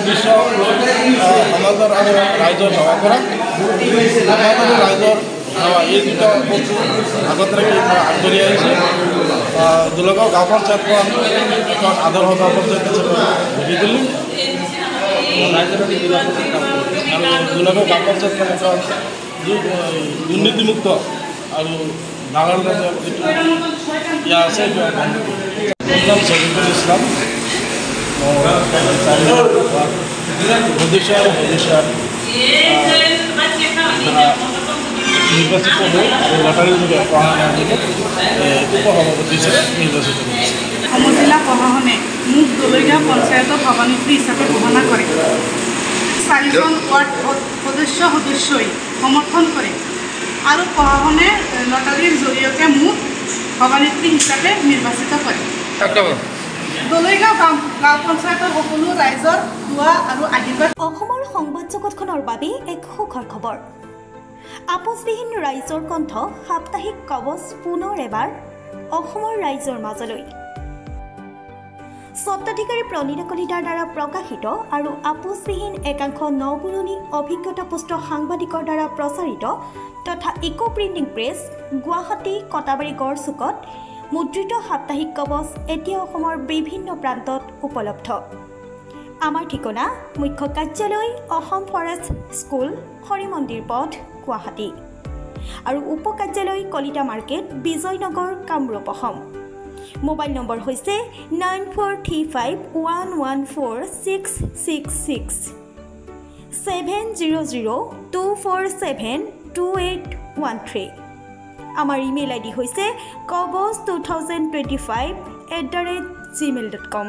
উদ্দেশ্য সমাজৰ আৰু ৰাইজৰ সেৱা কৰা সমাজ আৰু ৰাইজৰ সেৱা এই দুটা বস্তু আগত ৰাখি আগবাঢ়ি আহিছে দুলগাঁও গাঁও পঞ্চায়তখন এখন আদৰ্শ গাঁও পঞ্চায়ত হিচাপে গঢ়ি তুলিম আৰু দুলগাঁও গাঁও পঞ্চায়তখন এখন দুৰ্নীতিমুক্ত আৰু ডাঙৰ যিটো ইয়া আছে শহীদুল ইছলাম সদস্য আৰু সদস্যাৰ নিৰ্বাচিত হৈ আৰু লটাৰীৰ যোগে উপসভাপতি হিচাপে নিৰ্বাচিত কৰিছে। সমজিলা প্ৰশাসনে মোক দলৈগাঁও পঞ্চায়তৰ সভানেত্ৰী হিচাপে ঘোষণা কৰে। 4জন ৱাৰ্ড সদস্যই সমৰ্থন কৰে আৰু প্ৰশাসনে লটাৰীৰ জৰিয়তে মোক সভানেত্ৰী হিচাপে নিৰ্বাচিত কৰে। দলৈগাঁও গাঁও পঞ্চায়তৰ সকলো ৰাইজৰ দোৱা আৰু আশীৰ্বাদ। অসমৰ সংবাদ জগতখনৰ বাবে এক সুখৰ খবৰ। আপোচবিহীন ৰাইজৰ কণ্ঠ সাপ্তাহিক কবচ পুনৰ এবাৰ অসমৰ ৰাইজৰ মাজলৈ। স্বত্বাধিকাৰী প্ৰণীতা কলিতাৰ দ্বাৰা প্ৰকাশিত আৰু আপোচবিহীন একাংশ নপুৰণি অভিজ্ঞতাপুষ্ট সাংবাদিকৰ দ্বাৰা প্ৰচাৰিত তথা eco printing press Guwahati Katabari গড়চুকত মুদ্ৰিত সাপ্তাহিক কবচ এতিয়া অসমৰ বিভিন্ন প্ৰান্তত উপলব্ধ। আমাৰ ঠিকনা মুখ্য কাৰ্যালয় অসম ফৰেষ্ট স্কুল হৰিমন্দিৰ পথ গুৱাহাটী আৰু উপ কাৰ্যালয় Kalita market Bijoynagar Kamrup Assam. Mobile number হৈছে 9435114666 70024728813। আমাৰ ইমেইল আইডি হৈছে kobos2025@gmail.com।